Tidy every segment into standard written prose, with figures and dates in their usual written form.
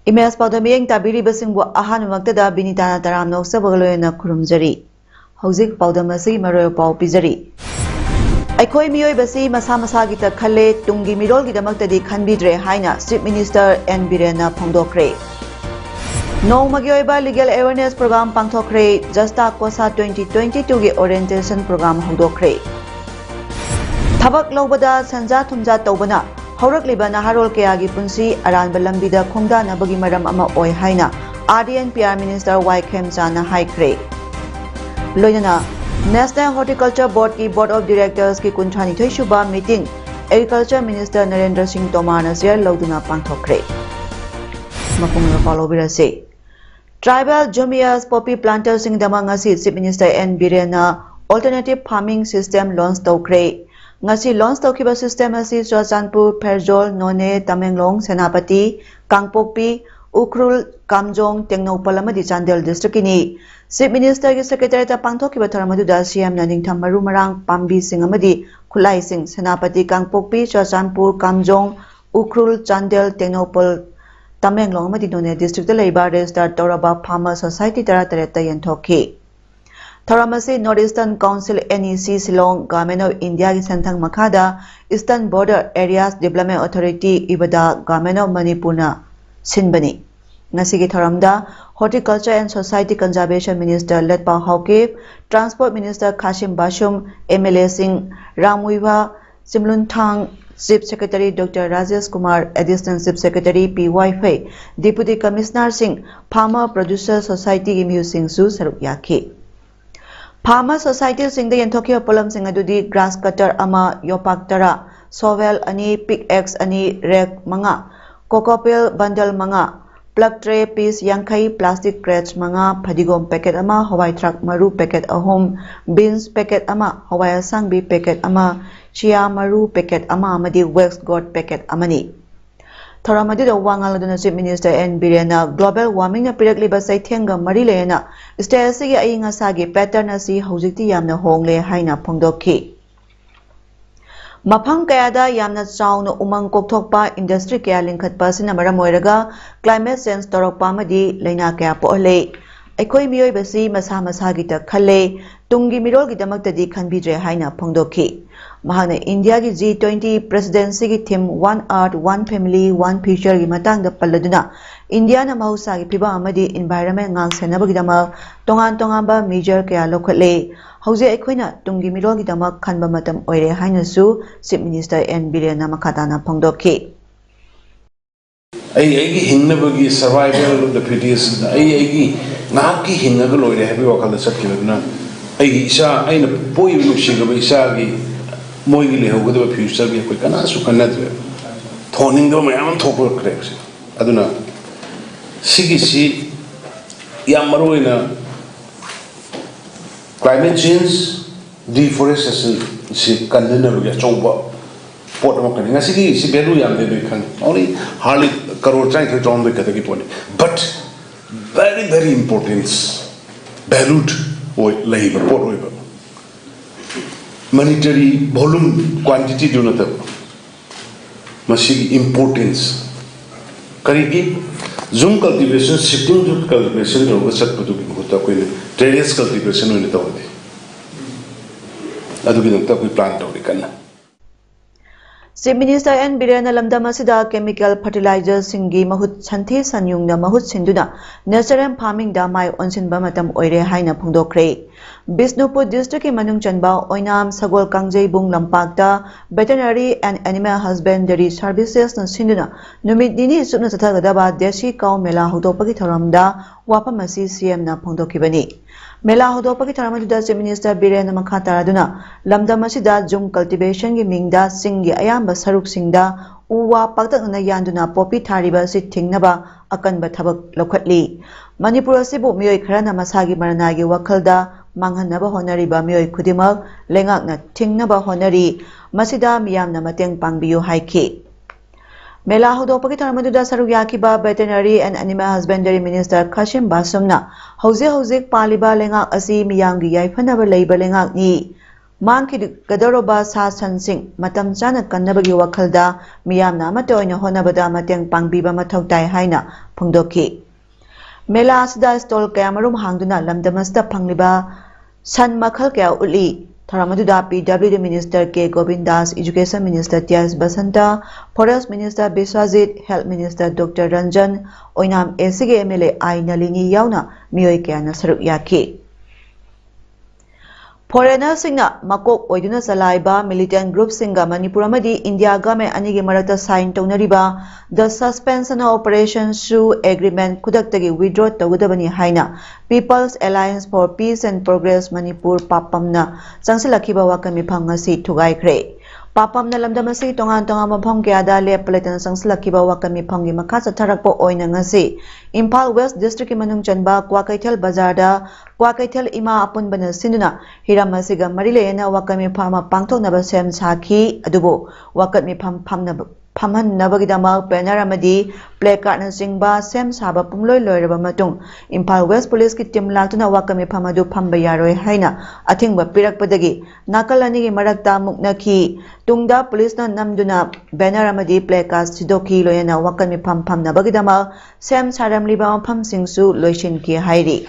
Imes Paudamiyang tabiri basingbo ahan magtada binitana taram noksa bagaloyana kurumjari. Hauzik Paudamasi maroyo pau pizari. Aikoi miyoi basi masa masagita khale tungi mirol gidamakta khanbidre haina Chief Minister N Birena phongdokre. Nongmagyoiba legal awareness program pangthokre Justa Kosa 2022 gi orientation program hongdokre. Thabak lobada sanja thumja tawbana Haurakliba Naharol Kayagi Punsi Aran Balambida Kongda Nabagi Maram Ama Oi Haina RDN PR Minister Kem Chana Haikre Loyana National Horticulture Board ki Board of Directors ki Kunchani Thoishuba meeting Agriculture Minister Narendra Singh Tomar Nasir Lauduna Pangthokre Mapung follow birase Tribal Jomias Poppy Planters Singh Damangasi Chief Minister N Birena Alternative Farming System launch tokre Ngasi launch taukiba system asi Churachandpur, Pherjol, None, Tamenglong, Senapati, Kangpokpi, Ukhrul, Kamjong, Tengnopal amadi Chandel district ini. Chief Minister ki Secretary ta pangthokiba tharamadudha CM na ningtham maru marang pambi sing amadi khulai sing Senapati, Kangpokpi, Churachandpur, Kamjong, Ukhrul, Chandel, Tengnopal, Tamenglong amadi None district ta leiba register Toraba Farmer Society tara ta yenthoki. Tharamasi Northeastern Council NEC Silong Government of India ki Santang Makada Eastern Border Areas Development Authority Ibada Government of Manipurna Sinbani. Ngasigi Tharamda Horticulture and Society Conservation Minister Letpa Hawkip, Transport Minister Kashim Bashum, MLA Singh Ramwiva, Simlunthang, Chief Secretary Dr. Rajesh Kumar, Assistant Chief Secretary P.Y. Fay, Deputy Commissioner Singh, Farmer Producer Society Imu Singh Su Saruk Yaki. Farmer Society Singh the Yentokyo Polam Singh Adudi Grass Cutter Ama Yopak Tara, Sovel Ani, Pickaxe Ani, Rek Manga, Cocopil Bundle Manga, Plug Tray Piece Yankai, Plastic Crates Manga, Padigom Packet Ama, Hawaii Truck Maru Packet Ahom, Beans Packet Ama, Hawaii Sangbi Packet Ama, Chia Maru Packet Ama, Madi Wax God Packet Amani. Thoramadi the Wangaladuna Chief Minister N Birena Global Warming na Pirakliba Saitenga Marilena Stasi Ainga Sagi Pattern Asi Hojiti Yamna Hongle Haina Pongdoki Mapang Kayada Yamna Sound Umang Koktokpa Industry Kaya Linkat Pasina Maramoiraga Climate Sense Torokpa Madi Lena Kaya Pole Aikoi Miyoi Basi Masa Masagita Kale Tungi Mirol Gidamakta di Kanbidre Haina Pongdoki Mahana India ki G20 presidency ki theme One Earth, One Family, One Future ki matang da paladuna India na mahusa ki piba amadi environment ngang senabagidama tongan ba major kaya lokale hauze aikhoina tungi mirol gidama khanba matam oire haina su Chief Minister N Birena makatana phongdokhi ai hingnabagi survival of the fittest ai ngak ki hinnaga loire habi wakal satkibna ai isa aina poi lu sigaba isa gi Moigi lehoga future bi koi kana su kana dre thoning do mayam thopor cracks aduna sigi yamaroina climate change deforestation si kanna lu ya choba pot ma kan ngasigi si belu yam de kan only hardly crore try to join the category point but very importance valued or labor pot over monetary volume quantity do not have masi importance karigi zoom cultivation shifting cultivation ro sat patu ki hota koi terrace cultivation ne tawdi adu ki nakta koi plant tawdi kanna Chief Minister N Birena Lamdamasida chemical fertilizer singi mahut chanthi sanyung na mahut sinduna natural farming da mai onsin ba matam oire haina phungdokre Bisnupur district ki manung chanba oinam sagol kangjei bung lampakta veterinary and animal husbandry services na sinduna numit dini supna sathagadaba deshi cow mela hodopagi thoramda wapamasi CM na phungdokibani Mela hodopagi thoramada Chief Minister Birena makha taraduna lamdamasida jung cultivation gi mingda singgi ayamba saruk singda uwa paktakna yanduna popi thariba si thingnaba akanba thabak lokhatli Manipur asibu miyoi kharana masagi maranagi wakhalda manghanaba honariba miyoi khudimak lengakna thingnaba honari masida miyamna mateng pangbiyu haiki Mela hodopagi tharmaduda saruk yakiba Veterinary and Animal Husbandry Minister Kashim Basumna hauzik paliba lengak asi miyamgi yaifanaba leiba lengak ni Mangki Gadaroba Sa Sansing, Matam Chana Kanabagi Wakalda, Miyamna Matoina Honabada Mateng Pangbiba Matautai Haina, Pungdoki. Mela Asda stole Kamarum Hangduna Lamdamasta Pangliba, San Makalka Uli, Taramaduda PWD Minister K. Govindas, Education Minister Tias Basanta, Forest Minister Biswajit, Health Minister Dr. Ranjan, Oinam Esige MLA Ai Nalini Yauna, Mioike Nasaruk Yaki. Foreigner singna makok oiduna salaiba militant group singa Manipur amadi India government anigi marakta sign taunariba the suspension of operation shoe agreement kudaktagi withdraw tawudabani haina People's Alliance for Peace and Progress Manipur papamna changsilakiba wakami phangasi thugaikre Papam na lamdamasi tongan mabhong kayada lepaletan sangsilakiba wakami phangi makha chatharakpo oina ngasi Imphal West District manung chanba Kwakaithal Bazarda Kwakaithal ima apunbana sinduna hiramasiga marilena wakami phama pangthoknaba sem sakhi adubo wakami phamhan nabagidama banner amadi placard na singba sem saba pumloi loiraba matung Imphal West Police ki team latuna wakami phamadu phamba yaroi haina athingba pirakpadagi nakalani gi marakta muknaki tungda police na namduna banner amadi placard sidoki loyana wakami phamnabagidama sem saramliba pham singsu loishin ki hairi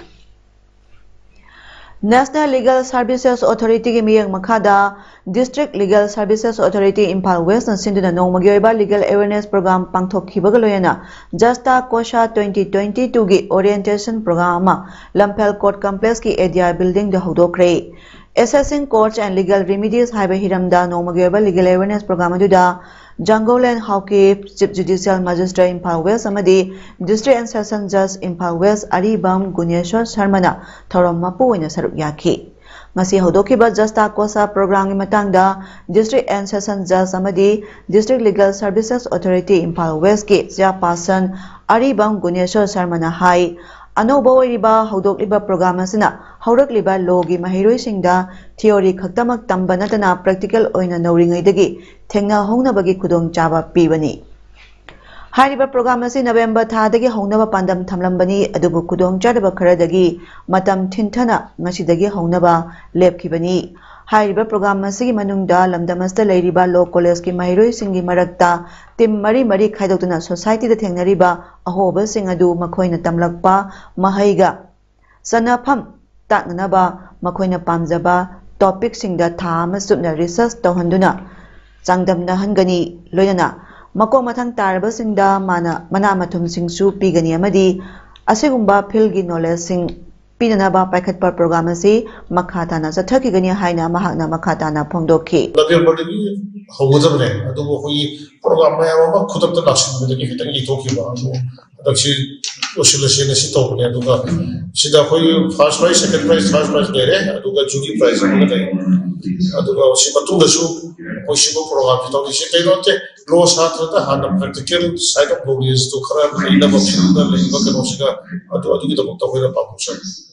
National Legal Services Authority ki miyang makhada District Legal Services Authority Imphal West na sinduna nongmagyoiba legal awareness program pangthokhibaga loyana Justa Kosha 2022 gi orientation program ama Lamphel Court Complex ki area building da hodokre Assessing Courts and Legal Remedies haiba hiramda nongmagyoiba legal awareness program aduda Jangolan Hauki Chief Judicial Magistrate Imphal West amadi District and Session Judge Imphal West Aribam Gunyeshwar Sharmana thorom mapu oina saruk yaki ngasi hodokiba Justa Kosa program gi matangda District and Session Judge amadi District Legal Services Authority Imphal West ki chairperson Aribam Gunyeshwar Sharmana hai Anoba oiriba hodokliba program asina haurakliba logi mahiroisingda theory khaktamak tamba natana practical oina nauringaidagi thengna hongnabagi khudong chaba pibani Hariba program asi November thadagi hongnaba pandam thamlambani adubu khudong chadaba kharadagi matam thinthana ngasidagi hongnaba lepkhibani Hariba program asigi manungda lamdamasta leiriba law college ki mahiroisingi marakta tim mari khaidokna society da thengnariba ahoba singadu makhoina tamlakpa mahaiga sanafam taknaba makhoina pamjaba topic singda thama subna research tawhanduna changdamna hangani loyana makok mathang taraba singda mana mathum singsu pigani amadi asegumba philgi knowledge sing Pinanaba Paikatpa program asi Makhatana Sathaki Gania Haina Mahana Makhatana Pongdoki. The body Hogazabne, Adobe program Kutak the National with the Itoki, that she oscillation is Itoki, Aduga. Sida first prize, second prize, third prize, Aduga Judy prize, Aduga Shibatu Su, Oshibo program, she not low satra the hand of practical side of bodies to correct the number of Bakanoska, Adu the Mokta Papusa.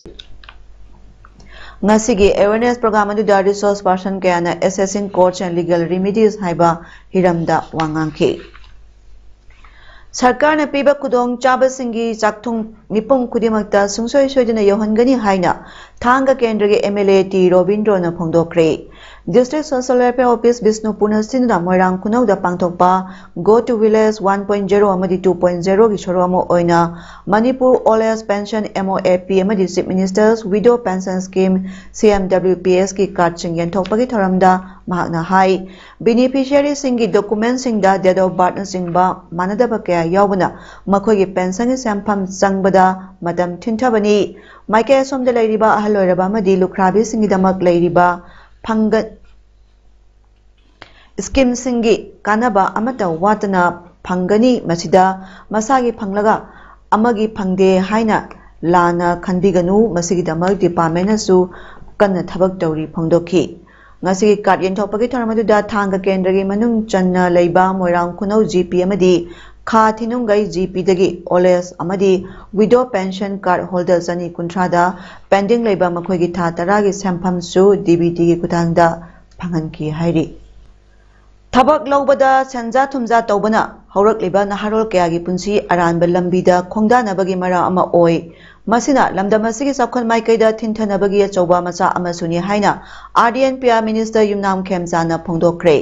Ngasigi awareness program aduda resource person kayana assessing courts and legal remedies haiba hiramda wangangki Sarkar na piba kudong chaba singi chakthung mipong kudimakta sungsoi soidina yohangani haina thanga kendra ge MLA T Robindro na phongdokre District Social Welfare Office Bisnupur na sinna Moirang Kunau da pangthokpa Go to Village 1.0 amadi 2.0 gi shoramo oina Manipur All Age Pension MOAP amadi Chief Minister's Widow Pension Scheme CMWPS ki card singyan thokpagi thoramda mahakna hai beneficiary singi document singda date of birth singba manadaba kaya yawbana makhoi gi pension sampham changbada madam thinthabani maike somda leiriba ahaloiraba amadi lukhrabi singi damak leiriba Pangat Scheme Singi Kanaba Amata Watana Pangani Masida Masagi Panglaga Amagi Pangde Haina Lana Kanbiganu Masigidamag Department Su Kana Tabak Dori Pongdoki ngasi kat yenthopagi thoramaduda thanga kendragi manung channa leiba moirang khunau GP amadi kha thinungai GP dagi oles amadi widow pension card holder sani kuntrada pending leiba makhoigi tha taragi sampham su DBT gi kutangda phanganki hairi Thabak laubada senja thumja tawbana haurakliba naharol kayagi punsi aranba lambida khongdanabagi mara ama oi masina lamdamasigi sabkhon maikaida thinthanabagi achauba macha amasuni haina RDNPR Minister Yumnam Khemjana phongdokre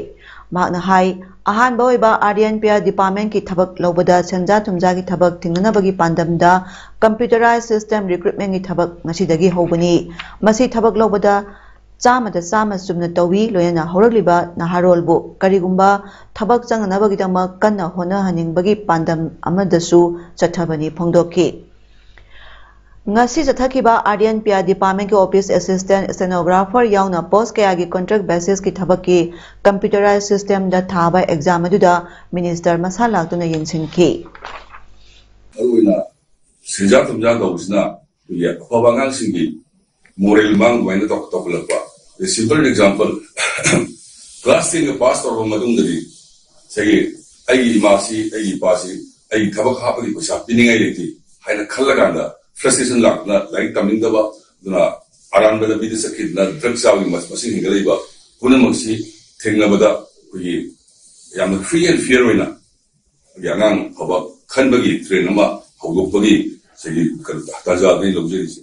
mahna hai ahan boiba RDNPR department ki thabak laubada senja thumja gi thabak tingnanabagi pandamda computerized system recruitment gi thabak ngasidagi hobani masi thabak laubada Chamada Sama Sumna Tawi, Loyana Horliba, Naharolbo, Karigumba, Tabak Zanganabagidama, Kana Hona Haning Bagi Pandam Amadasu, Chatabani Pongdoki. Ngasi Jatakiba, RDNPR Department Office Assistant Stenographer Yauna Post Kayagi Contract Basis Ki Tabaki, Computerized System da Taba Exam Aduda, Minister Masala Tuna Yensinki. Sejatum Jaga Usna, Pabangang Singi. Moral mang when the talk lapa. A simple example class thing a pastor of Madundari say, I masi, I pasi, I tabak happily was happening I had a kalaganda, frustration like coming the around the bidis a kid, not drugs out must machine galeba, Punamosi, Tengnabada, we am free and fear winner. Yangang about Kanbagi, Trenama, Hogopagi, say, Taja, luxuries.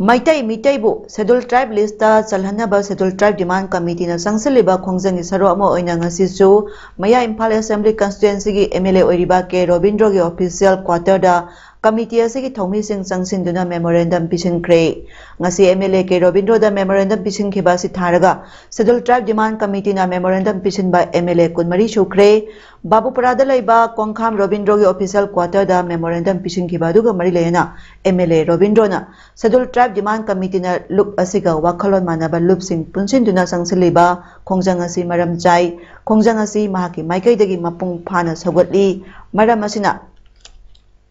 Maitai Mitaibu, Scheduled Tribe Lista, Salhanaba Scheduled Tribe Demand Committee na Sangsaliba Khongzang Isaro Amo Oina Ngasisu, Maya Impal Assembly Constituency MLA Oiriba K. Robindro gi Official Quarter da Committee asigi Thomi Singh Sangsinduna Memorandum Pishin Kre. Ngasi MLA K. Robindro da Memorandum Pishin Kibasi Tharaga, Scheduled Tribe Demand Committee na Memorandum Pishin by MLA Kunmari Shukre, Babu Parada Laiba Kongkham Robindro gi Official Quarter da Memorandum Pishin Kibaduga Marilayana, MLA Robindro na Scheduled Tribe Demand Committee na Loop Asiga Wakalon Manaba Loop Singh Punsinduna Sangsaliba, Khongjang asi Maram Chai, Khongjang asi Mahaki Maikai dagi Mapung Phana Sawatli, Maram asina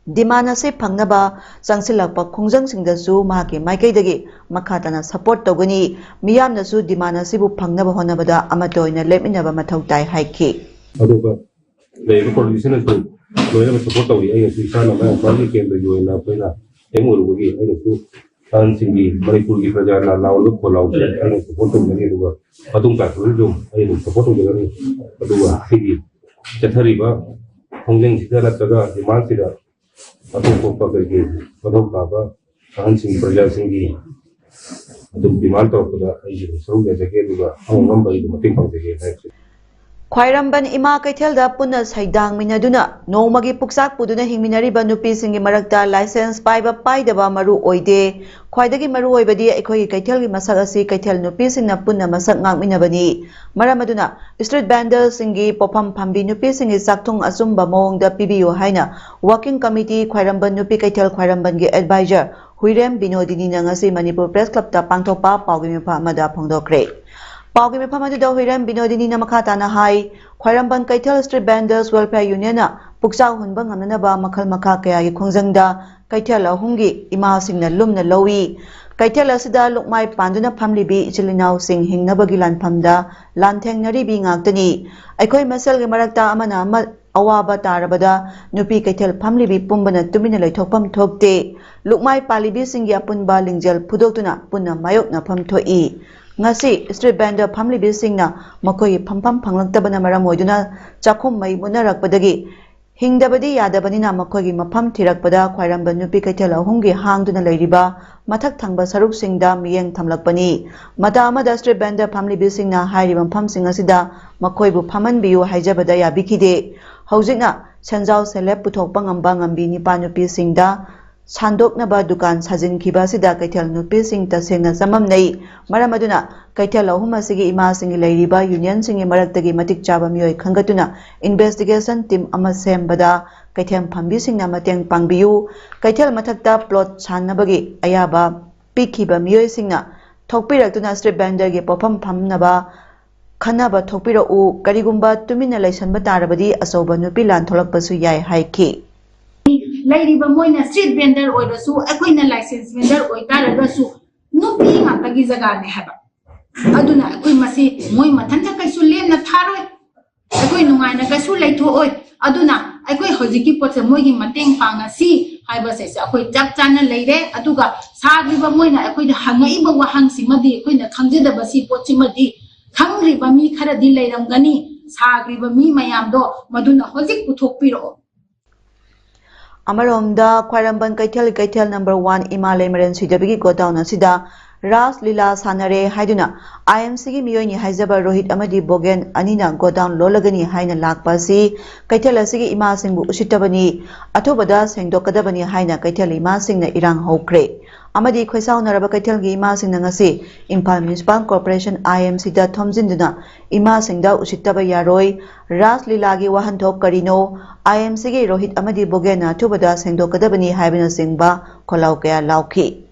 Dimana se Pangnaba, Sangsilakpa Khongjang Singdasu, Mahaki Maikai dagi Makatana support Togani, Miyam Nasu Dimana Sibu Pangnaba Honabada, Amatoina Leminaba Matautai Haiki. The politician is good. So I have support of the Sana, Bali came to you in Apena, Emurugi, I know, Tansingi, Maripuri Prajana, now look for out, I know, supporting many Ruga, Patunka, Rujum, I know, supporting the Padua, Higi, Chatariba, Honging Sikarataga, Himansida, Patuko Pagagi, Padokaba, Tansing Prajasingi, the demand of the so as again, Hong number is the Mating of the game. Khwairamban Ima Kaithelda Puna Saidang Minaduna, no Magi Puksak Puduna Himinariba Nupi Singi Marakta, license Paiba Paidaba Maru Oide, Kwaidagi Maru Oibadi, Ekoi Kaiteli Masagasi, Kaitel Nupi Sing Napuna Masak Mang Minabani, Maramaduna, Street Banders Singi, Popam Pambi Nupi Singi Saktung Asumba Mong, the PBO Haina, Working Committee, Khwairamban Nupi Kaitel Khwairamban Advisor, Huirem Binodini Nangasi Manipur Press Club Ta Pangtopa, Paugimipa Mada Pongdokre. Paugi Mepamadu Hiram Binodini Namakatana Hai, Khwairamban Kaitel Street Banders Welfare Union, Puksa Hunbang Anaba Makal Makakaya Khongjangda, Kaitel Hungi, Ima Singna Lumna Lowi, Kaitel Asida Lukmai Panduna Pamlibi, Chilinau Sing Hing Nabagilan Pamda, Lanteng Naribi Ngagtani, Ekoi Masel Marakta Amana Awaba Tarabada, Nupi Kaitel Pamlibi Pumbana Tumina Topam Topte, Lukmai Palibi Singya Punba Lingjal Pudotuna, Puna Mayok na Pamtoi. Ngasi street band family bising na makoi pampam panglagtabana maramoiduna chakhum mai munarakpadagi hingdabadi yadabani na makoi mapam thirakpada Khwairamban Nupi Kaitel ahumgi hangduna leiriba mathak thangba saruk singda miyeng thamlakpani mata amada street band family bising na hairiba phamsing asida makoi bu phamanbiyu haijabada yabikide haujikna sanjau selep puthokpa ngamba ngambi nipa nupi singda Sandoknaba dukan sajin kibasida Kaitel Nupi Sing tasengna samamnei maramaduna Kaitel ahuma sigi ima singi leiriba union singi maraktagi matik chaba miyoi khangatuna investigation team ama sembada Kaitel phambi singna mateng pangbiyu Kaitel mathakta plot chanabagi ayaba pikiba miyoi singna thokpiraktuna street vendor ge pofam phamnaba khanaba thokpira u karigumba tumina laisanba tarabadi asoba nupi lan tholakpasu yai haiki Lairiba moina street vendor oirasu akoina license vendor oitaragasu nupi ngakagi jaga ne haba aduna akoi masi moi mathanta kaisu lemna tharoi akoi nungaina kaisu leithoi aduna akoi hojiki potse moi gi mateng panga si haiba se akoi chak chana leire aduga sagriba moina akoi da hangai ba wahang simadi akoi na khamjeda basi potsi madi khangriba mi khara di leiram gani sagriba mi mayam do maduna hojik puthok piro Amaronda Khwaramban Kaithel number 1 Imalay Maren Sidabigi Godown Asida Ras Lila Sanare Haiduna IMC gi miyoi ni haijaba Rohit amadi Bogen anina Godown lolagani haina lakpasi Kaithel asigi ima singbu usitabani athobada sengdokadabani haina Kaithel ima singna irang hokre amadi khoisau naraba Kaithel gi ima singna ngasi Imphal Municipal Corporation IMC da thomjinduna ima singda usitaba yaroi Ras Lila gi wahanthok karino IMC gi Rohit amadi Bogen athobada sengdokadabani haibina singba kholau kaya lauki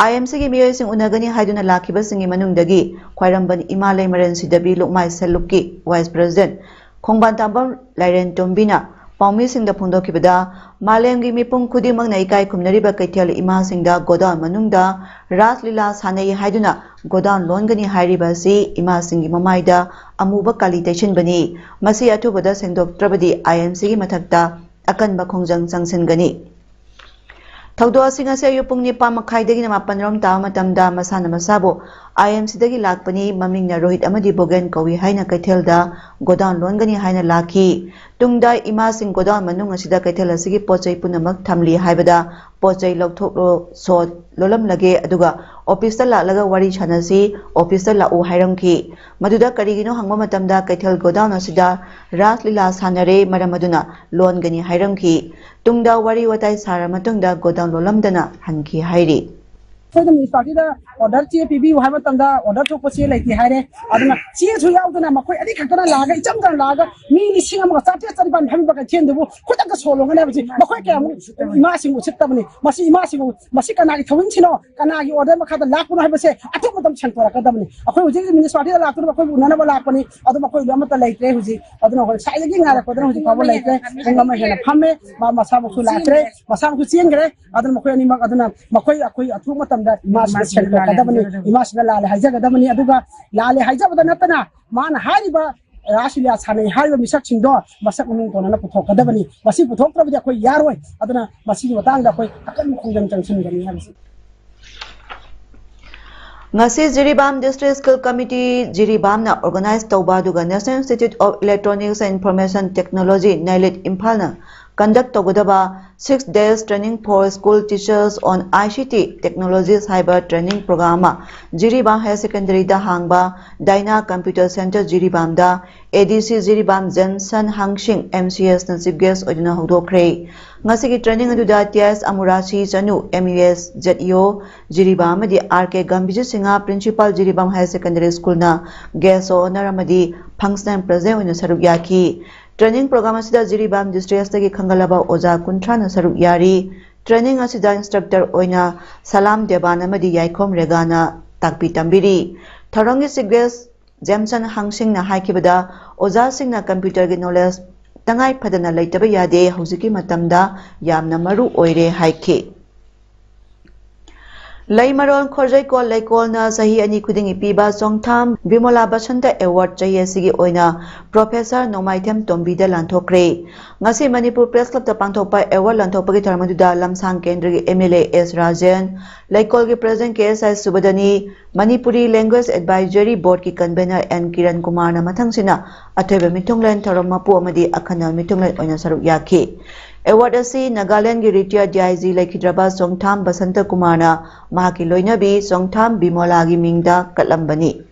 IMC gi miyoi sing unagani haiduna lakiba singi manungdagi Khwairamban Imalay Maren Sidabi Lukmai Selupki Vice President Khongban Tambam Lairen Tombina Paumi singda phongdokibada Malemgi mipung khudimang na ikai khumnariba Kaithel ima singda Godown manungda Ras Lila sanai haiduna Godown longani hairiba si ima singi mamaida amuba kali taishinbani masi athubada sengdoktrabadi IMC gi mathakta akanba khongjang changsingani Thaudo singa se yupung ni pamakhay dagi na mapanrom tao matamda masana masabo IMC dagi lakpani maming na Rohit amadi Bogen kawi haina Kaithel da Godown longani haina laki tungda ima sing Godown manung asida Kaithel asigi pochai punamak thamli haibada pochai lokthoklo sot lolam lage aduga office ta laga wari chanasi office ta lau hairamki maduda karigino hangma matamda Kaithel Godown asida Ras Lila sanare maramaduna longani hairamki tungda wari watai sara matungda Godown lolamdana hanki hairi the municipality order PB have a tanda order to pursue like the Hare, Adana, cheers who out in a Makoi, Laga, Jamdan Laga, me singing a Saturday and Hamburg attend the book, put a solo and everything. Makoika, Massimo Sitamani, Massi Massimo, Masikanaki, Tawinchino, Kanagi, or Democrat, Lakuna have a say, I took them Chantor Academy. A whole municipality, Lakuna, none of Lakoni, other Makoi Yamata Lake, Rehusi, I don't know what sizing out of the power like that, and Mamma Pame, Masamo Latre, Masam Singre, other Makoni Makadana, Makoi, Atumatam that Mas Kadamani, Imasna Lale, Hajagadamani, Aduga, Lale, Hajabadanatana, Man Hariba, Rashilia Sani, Hariba Misaching door, Masakum on Anapo Kadamani, Masipo Toka, Yarway, Adana, Masivo Tanga, Akan Junction. Ngasi Jiribam District Skill Committee Jiribam na organized Taubaduga National Institute of Electronics and Information Technology NILIT Imphalna conduct Togodaba 6 days training for school teachers on ICT Technologies Cyber Training Program Jiribam High Secondary da Hangba Daina Computer Center Jiribam da ADC Jiribam Jensen Hangshing MCS na chief guest odina hodokre ngasi training aduda TS Amurachi Chanu MUS ZEO Jiribam di RK Gambiju Singa Principal Jiribam High Secondary School na guest honoramadi function present in saruk yaki training program asida Jiribam district agi khangalaba oja kuntra na saruk yari training asida instructor oina Salam Deban amadi Yaikom Regana takpi tambiri tharangi sigres Jamson Hangsing na haikibada oja sing na computer gi knowledge tangai phadana leitaba yade hojiki matamda yamna maru oire haiki Laimaron Khorjai Kol Laikol na sahi ani khudingi piba Songtham Bimola Basanta Award chayesigi oina Professor Nomaithem Tombida lanthokre ngasi Manipur Press Club ta pangthokpa award lanthokpagi tharmaduda Lamsang Kendra gi MLA S Rajan Laikol gi President KSI Subadani Manipuri Language Advisory Board ki convener N Kiran Kumar na mathangsina athoiba mithunglen tharamapu amadi akhana mithunglen oina saruk yaki Award asi Nagaland gi retired DIG Laikhidraba Songtham Basanta Kumar na mahaki loinabi Songtham Bimola gi mingda katlambani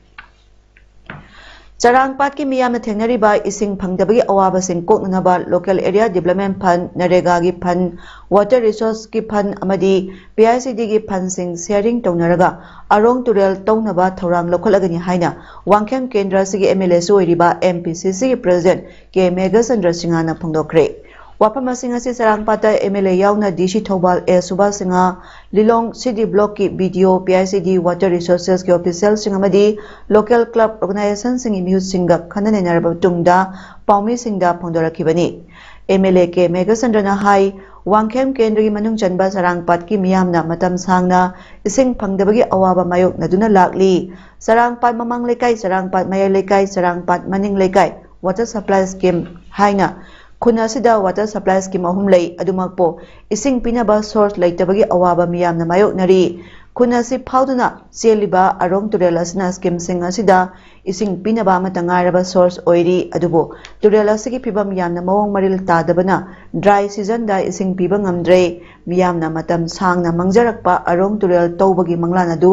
Charangpat ki miyamna thengnariba ising phangdabagi awaba sing koknaba local area development fund Narega gi fund water resource ki fund amadi PICD gi fund sing sharing tawnaraga arong turel tawnaba thorang lokholagani haina Wangkhem Kendra sigi MLA soiriba MPCC gi president K Megasandra Singana phongdokre Wapama Singa si Sarangpata MLA yauna DC Thobal A Subal Singa Lilong City Block ki BDO PICD Water Resources ki official singamadi local club organization singi muse singa khanane narba tungda Paumi singda phongdorakibani MLA K Megasandra hai Wangkhem Kendri Manung Chanba Sarangpat ki miyamna matam sangna ising phangdabagi awaba mayok naduna lakli Sarangpat mamang lekai Sarangpat maya lekai Sarangpat maning lekai water supply scheme haina khuna sida water supply scheme ahum lei adumakpo ising pinaba source leitabagi awaba miyamna mayok nari khuna si phauduna seliba arong turel asna scheme sing asida ising pinaba matangaraba source oiri adubo turel asigi pibam yamna mawong maril tadabana dry season da ising piba ngamdre miyamna matam sangna mangjarakpa arong turel tawbagi manglana du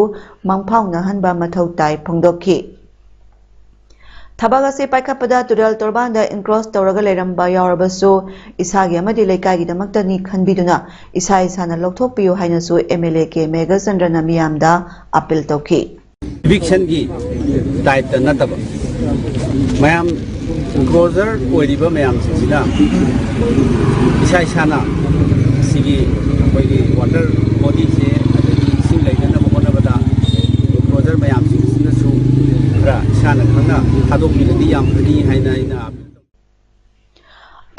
mangphauna hanba mathau tai phongdokhi Tabagasi paikapada turel torbanda encroach tawraga leiramba yaurabasu isagi amadi lekai gi damakta ni khanbiduna isa isana lokthokpiyu hainasu MLA K Megasandra namiyamda appeal tawki eviction gi type ta nataba mayam enclosure oiriba mayam sina isa isana sigi koi water body se adagi sing leidana bokona bada enclosure mayam sina su ra sana khana thadokni di yam ni haina ina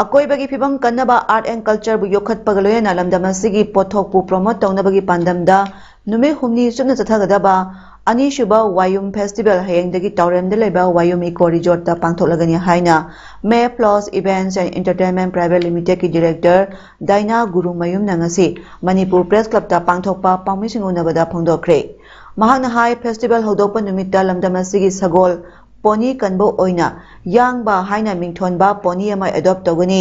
Akoibagi phibam kannaba art and culture bu yokhat pagaloyana lamdamasigi pothokpu promote tawnabagi pandamda nume humni sumna chathagadaba ani shuba wayum festival hayengdagi tawremda leba wayum eco resort ta pangtholagani haina May Plus Events and Entertainment Private Limited ki director Daina Guru Mayum nangasi Manipur Press Club ta pangthokpa pangmising unabada phongdokre mahakna hai festival hodokpa numitta lamdamasigi sagol pony kanbo oina yangba haina mingthonba pony ama adopt togani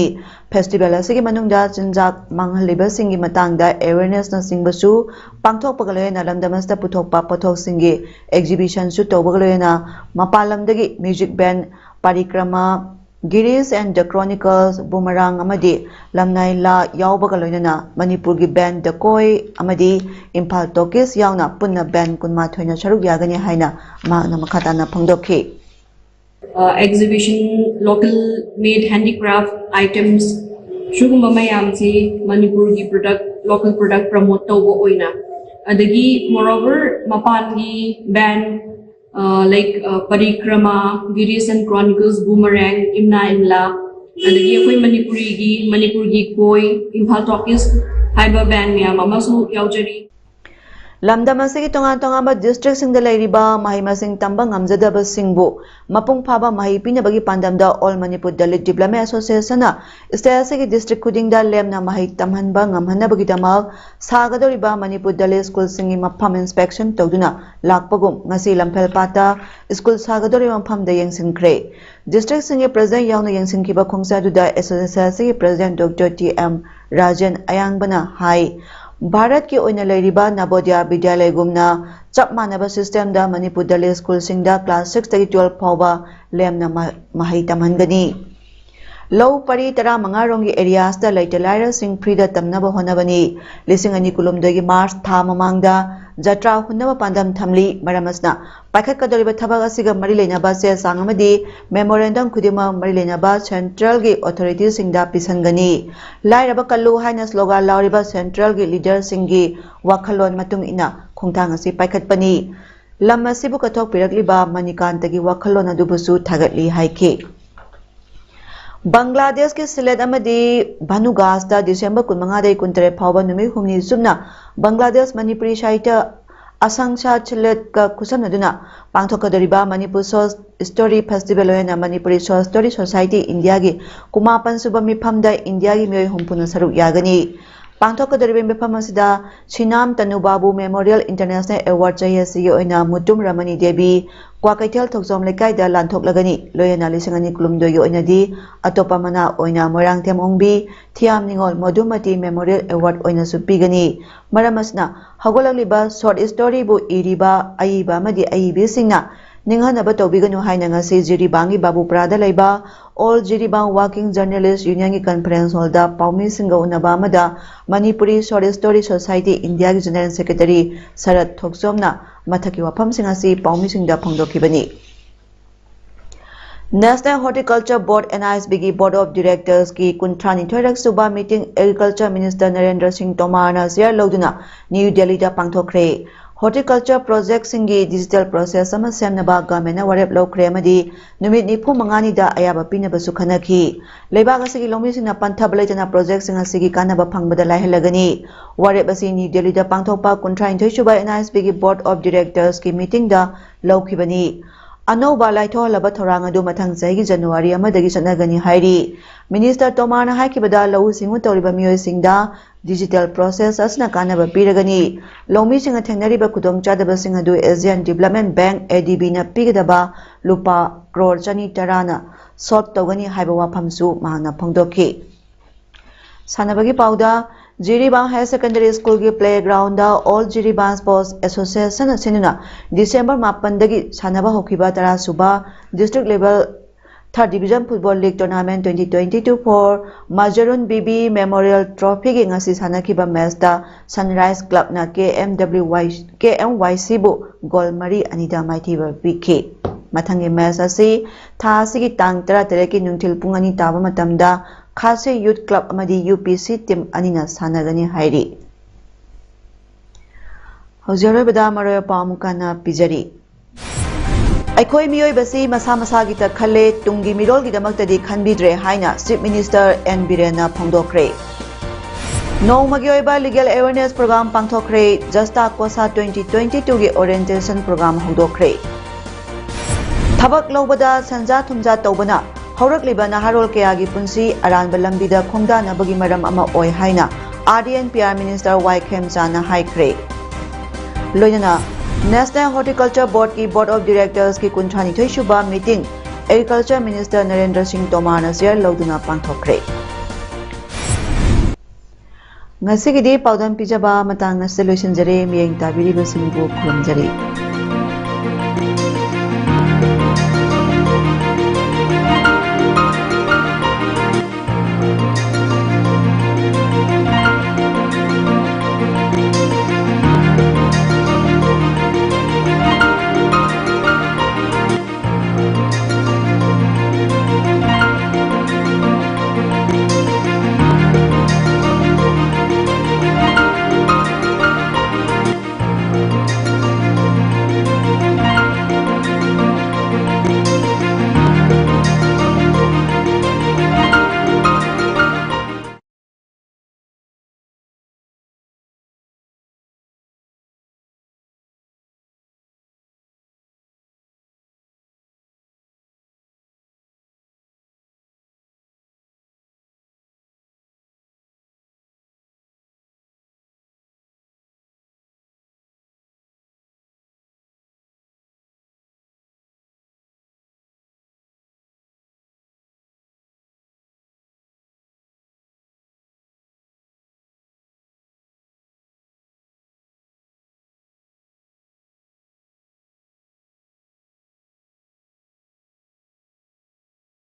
festival asigi manungda chinjak manghaliba singi matangda awareness na singbasu pangthokpagaloyena lamdamasta puthokpa pothok singi exhibition su tobagaloyena mapalamdagi music band parikrama Girish and the Chronicles Boomerang amadi lamnai la yaubagaloyena Manipur gi band the koi amadi Imphal Tokis yauna punna band kunma thoina sharuk yagani haina magna makhatana phongdokhi exhibition local made handicraft items shugumba mayam si Manipur gi local product promote tawbo oina adagi moreover mapan gi band like Parikrama Girish and Chronicles Boomerang Imna Imla adagi akoi Manipur gi koi Imphal Tokis haiba band miyam amasu yaujari Lamdamasigi tonga district sing the Lairiba, Mahimasing Tambang Amzadaba Singbu, Mapung Paba Mahipina Bagi Pandamda, All Manipur Dalit Diploma Association, Stayasigi District Kudingda Lemna Mahitamhan Bangam Hanabagitamal, Sagadoriba Manipur Dalit School Singing Mapam Inspection Toduna, Lakpagum, Nasi Lampel Pata, School Sagadori Mampam the Yangsin Cray. District Singing President Yang Yangsin Kiba Kongsa Duda Association President Dr. T.M. Rajan Ayangbana Hai. Bharat ki oina lairiba Navodaya Vidyalaya gumna chap manaba system da Manipur Dalit School singda class 6 tagi 12 phawba lemna mahai tamhangani low pari tara mangarongi areas da laita laira sing free da tamnaba honabani lising ani kulumdagi March tha mamangda jatra hunnaba pandam thamli maramasna paikhat kadoriba thabak asiga mari leinaba se sangamadi memorandum khudima mari leinaba central gi authority singda pisangani lairaba kallu haina slogan lauriba central gi leader singi wakhalon matung ina khongthang asi paikhat pani lamma sibu kathok pirakliba manikantagi wakhalon adubusu thagatli haike Bangladesh ke Sylhet amadi Bhanugas da December 15 kuntre phawba numi humni sumna Bangladesh Manipuri Sahitya Asangsha Sylhet ka khusamnaduna pangthokadoriba Manipur Short Story Festival oina Manipuri Short Story Society India gi kumapan suba miphamda India gi miyoi humpuna saruk yagani pangthokadoriba mifham asida Sinam Tanubabu Memorial International Award chayasi oina Mutum Ramani Devi Kwakaitel Thokjom Lekai da Lanthok Loyana Lisangani Kulumdo Yoinadi Atopa Mana Oina Morang Temongbi Thiam Ningol Modumati Memorial Award Oina Supigani Maramasna Hagolaliba Short Story Bu Iriba Aiba Madi Aibi Singna Ninghanaba Tobiganu Haina ngasi Jiribangi Babu Prada Laiba All Jiribang Working Journalists Union Conference Hall da Paumi Singa Unabamada Manipuri Short Story Society India General Secretary Sarat Thokjomna Mathaki wafam singasi paumi singda phongdokibani National Horticulture Board NISB Board of Directors ki kuntrani thoirak suba meeting Agriculture Minister Narendra Singh Tomar na share loduna New Delhi da pangthokre horticulture project singi digital process ama semnaba government na warep lokre amadi numit nifu mangani da ayaba pinaba su khanaki lebak asigi longmi singna panthabale jana project singa sigi kanaba phangbada lahelagani warep asi New Delhi da pangthokpa kuntra inthoi chuba NISB gi board of directors ki meeting da laukhibani Anoba laitho laba thorang adu mathang chahi January amadagi sanagani hairi Minister Tomar na haikibada lau singu tawriba miyoi singda digital process asna kanaba piragani longmi singa thengnari ba kudong chadaba singa du Asian Development Bank ADB na pigadaba lupa crore chani tarana solve tawgani haiba wafamsu mahana phongdokhi sanabagi pauda Jiribang High Secondary School ki playground da All Jiribang Sports Association sinuna December 8 dagi sanaba hokiba tara suba district level 3rd Division Football League Tournament 2022 for Majarun BB Memorial Trophy gi ngasi sanakiba match da Sunrise Club na KMYC bu goal mari anida maithiba pike mathangi match asi tha sigi tang 13 ki nungthil pung ani taba matamda Khase Youth Club amadi UPC team anina sanagani hairi Hozero bada maroya pamukana pijari Aikoi miyoi basi masa masa gita khalle tungi mirol gi damaktadi khanbidre haina Chief Minister N Birena phongdokre Nongmagi oiba legal awareness program pangthokre Justa Kosa 2022 gi orientation program hodokre Thabak lobada sanja thumja tawbana Haurakliba naharol kayagi punsi aranba lambida khongdanabagi maram ama oi haina RDNPR Minister Y Khemchana haikre Loinana National Horticulture Board ki Board of Directors ki kunthani thoi shuba meeting Agriculture Minister Narendra Singh Tomar na share loduna pangthokre Ngasigidi paudam pijaba matang na solution jare miyeng tabiri basingbu khumjari